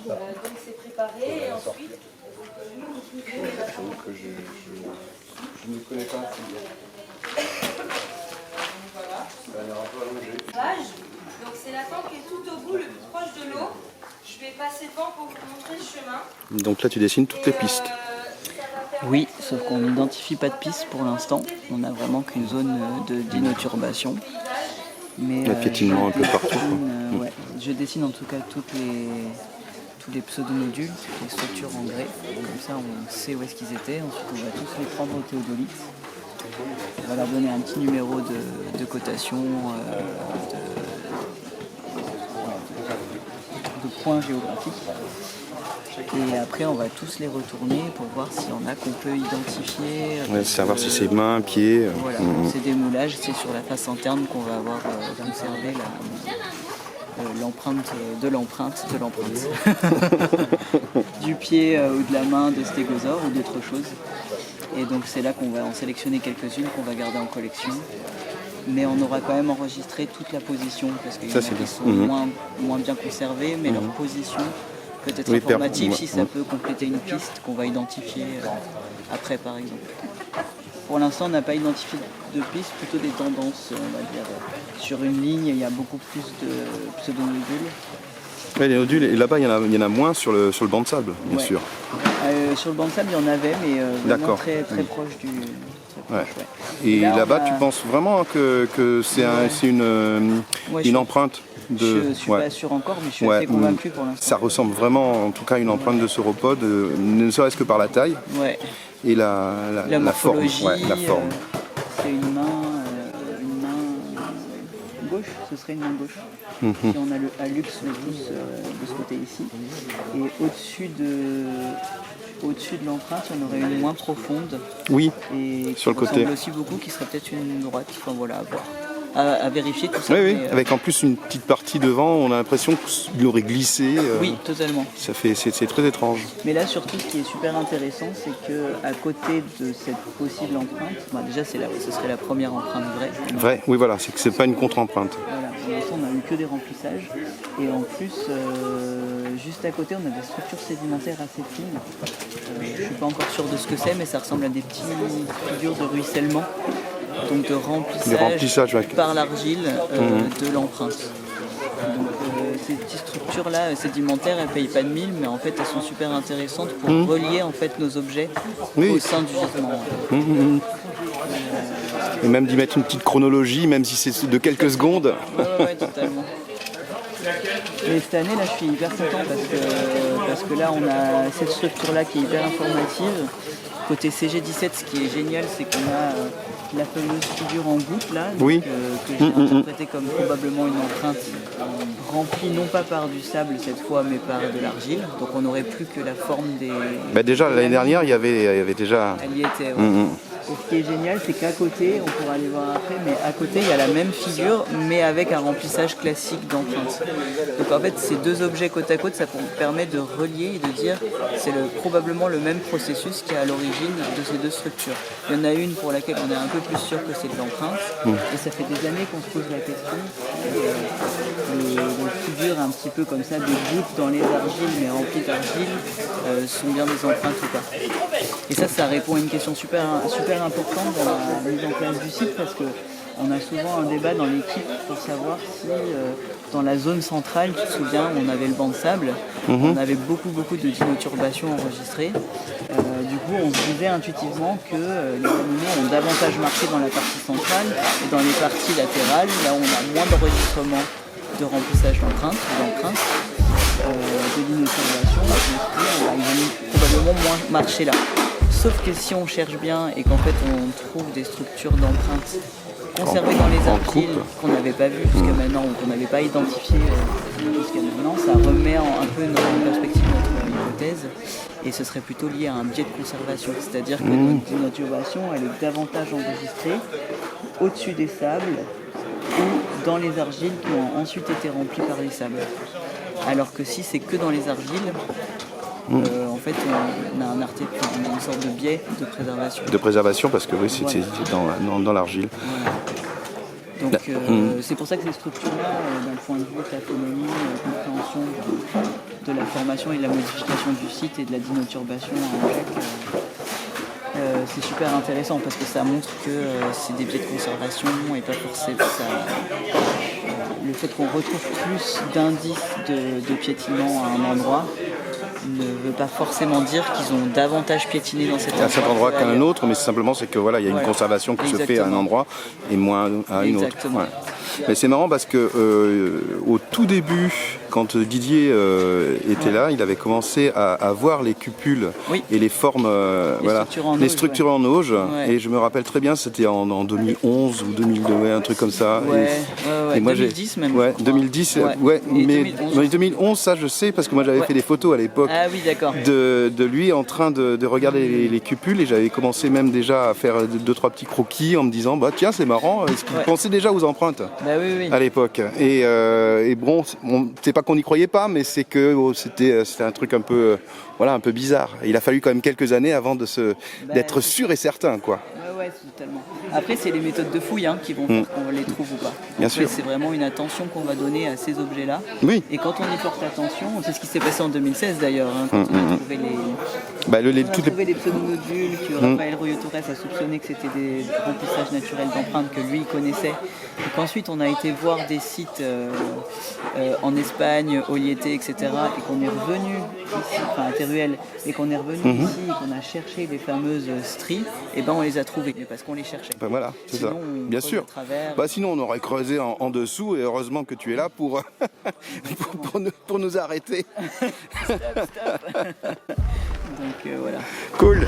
Donc c'est préparé et ensuite... que je ne connais pas. Voilà. Donc c'est la tente qui est tout au bout, le plus proche de l'eau. Je vais passer devant pour vous montrer le chemin. Donc là tu dessines toutes les pistes. Oui, sauf qu'on n'identifie pas de piste pour l'instant. On n'a vraiment qu'une zone d'inoturbation. Mais Il y a piétinement un peu partout. Ouais, je dessine en tout cas tous les pseudonodules, les structures en grès. Comme ça on sait où est-ce qu'ils étaient. Ensuite on va tous les prendre au théodolite. On va leur donner un petit numéro de cotation, de points géographiques. Et après, on va tous les retourner pour voir s'il y en a qu'on peut identifier. Savoir si c'est main, pied. Voilà, c'est des moulages, c'est sur la face interne qu'on va avoir conservé l'empreinte de l'empreinte du pied ou de la main de stégosaure ou d'autres choses. Et donc c'est là qu'on va en sélectionner quelques-unes qu'on va garder en collection. Mais on aura quand même enregistré toute la position parce qu'il y en a qui sont moins bien conservés, mais leur position peut être informative si ça peut compléter une piste qu'on va identifier après par exemple. Pour l'instant on n'a pas identifié de piste, plutôt des tendances on va dire. Sur une ligne il y a beaucoup plus de pseudonodules. Oui, les nodules, et là-bas il y en a moins sur le banc de sable, bien sûr. Sur le banc de sable il y en avait mais vraiment très proche du... Et là-bas tu penses vraiment que c'est une empreinte de... Je suis pas sûr encore, mais je suis assez convaincu pour l'instant. Ça ressemble vraiment en tout cas à une empreinte de sauropode, ne serait-ce que par la taille et la forme. La forme. C'est une main gauche, ce serait une main gauche. Si on a le hallux, le pouce de ce côté ici. Et au-dessus de l'empreinte, il y en aurait une moins profonde. Oui, et sur le côté. Aussi beaucoup, qui serait peut-être une droite. Enfin voilà, à voir. À vérifier tout ça. Oui, avec en plus une petite partie devant, on a l'impression qu'il aurait glissé. Oui, totalement. C'est très étrange. Mais là, surtout, ce qui est super intéressant, c'est qu'à côté de cette possible empreinte, déjà, ce serait la première empreinte vraie. Vrai, oui, voilà, c'est pas une contre-empreinte. Voilà, pour l'instant, on n'a eu que des remplissages. Et en plus, juste à côté, on a des structures sédimentaires assez fines. Je ne suis pas encore sûr de ce que c'est, mais ça ressemble à des petites figures de ruissellement. Donc de remplissage par l'argile de l'empreinte. Donc ces petites structures-là sédimentaires, elles ne payent pas de mille, mais en fait elles sont super intéressantes pour relier en fait nos objets au sein du gisement. Et même d'y mettre une petite chronologie, même si c'est de quelques secondes. Ouais, totalement. Mais cette année, là, je suis hyper content parce que là, on a cette structure-là qui est hyper informative. Côté CG17, ce qui est génial, c'est qu'on a la fameuse figure en goutte là, que j'ai interprétée comme probablement une empreinte remplie non pas par du sable cette fois, mais par de l'argile. Donc on n'aurait plus que la forme des... déjà l'année dernière, il y avait déjà... Elle y était, Et ce qui est génial, c'est qu'à côté, on pourra aller voir après, mais à côté, il y a la même figure, mais avec un remplissage classique d'empreintes. Donc en fait, ces deux objets côte à côte, ça permet de relier et de dire c'est probablement le même processus qui est à l'origine de ces deux structures. Il y en a une pour laquelle on est un peu plus sûr que c'est de l'empreinte, et ça fait des années qu'on se pose la question. Les figures un petit peu comme ça, des gouttes dans les argiles, mais remplies d'argile, sont bien des empreintes ou pas. Et ça répond à une question super importante dans la mise en place du site, parce qu'on a souvent un débat dans l'équipe pour savoir si dans la zone centrale, tu te souviens, on avait le banc de sable, on avait beaucoup de dinoturbations enregistrées. Du coup, on se disait intuitivement que les animaux ont davantage marché dans la partie centrale et dans les parties latérales, là où on a moins d'enregistrement de remplissage d'empreintes, de dinoturbation, ils vont probablement moins marcher là. Sauf que si on cherche bien et qu'en fait on trouve des structures d'empreintes conservées dans les argiles qu'on n'avait pas vues jusqu'à maintenant ou qu'on n'avait pas identifiées jusqu'à maintenant, ça remet un peu en perspective notre hypothèse, et ce serait plutôt lié à un biais de conservation, c'est-à-dire que notre dinoturbation elle est davantage enregistrée au-dessus des sables ou dans les argiles qui ont ensuite été remplies par les sables. Alors que si c'est que dans les argiles, en fait, on a une sorte de biais de préservation. De préservation, parce que oui, c'est dans l'argile. Voilà. Donc, c'est pour ça que ces structures-là, d'un point de vue taphonomie, compréhension de la formation et de la modification du site et de la dénaturbation à Anger, c'est super intéressant parce que ça montre que c'est des biais de conservation et pas forcément le fait qu'on retrouve plus d'indices de piétinement à un endroit ne veut pas forcément dire qu'ils ont davantage piétiné dans cet endroit qu'à un autre, mais simplement c'est que voilà, il y a une conservation qui se fait à un endroit et moins à un autre. Ouais. Mais c'est marrant parce que au tout début, quand Didier était là, il avait commencé à voir les cupules et les formes, les structures en auge. Ouais. Et je me rappelle très bien, c'était en 2011 ou 2002, un truc comme ça. Et moi 2010 même. Ouais, 2010. Ouais, mais 2011, ça je sais parce que moi j'avais fait des photos à l'époque. Ah oui, d'accord. De lui en train de regarder les cupules et j'avais commencé même déjà à faire 2-3 petits croquis en me disant bah tiens c'est marrant, est-ce qu'il pensait déjà aux empreintes à l'époque et bon c'est pas qu'on n'y croyait pas mais c'est que c'était un truc un peu un peu bizarre. Il a fallu quand même quelques années avant d'être sûr et certain quoi. Ouais, totalement. Après, c'est les méthodes de fouille qui vont faire qu'on les trouve ou pas. Bien sûr. C'est vraiment une attention qu'on va donner à ces objets-là. Oui. Et quand on y porte attention, c'est ce qui s'est passé en 2016 d'ailleurs, quand on a trouvé les pseudonodules que Raphaël Royo-Torres a soupçonné que c'était des remplissages naturels d'empreintes que lui connaissait. Donc ensuite, on a été voir des sites en Espagne, Olieté, etc. et qu'on est revenu ici, à Teruel, et qu'on est revenu ici, et qu'on a cherché les fameuses stries, et on les a trouvées parce qu'on les cherchait. Ben voilà, c'est ça. Bien sûr. Sinon, on aurait creusé en dessous et heureusement que tu es là pour nous arrêter. Stop. Donc voilà. Cool.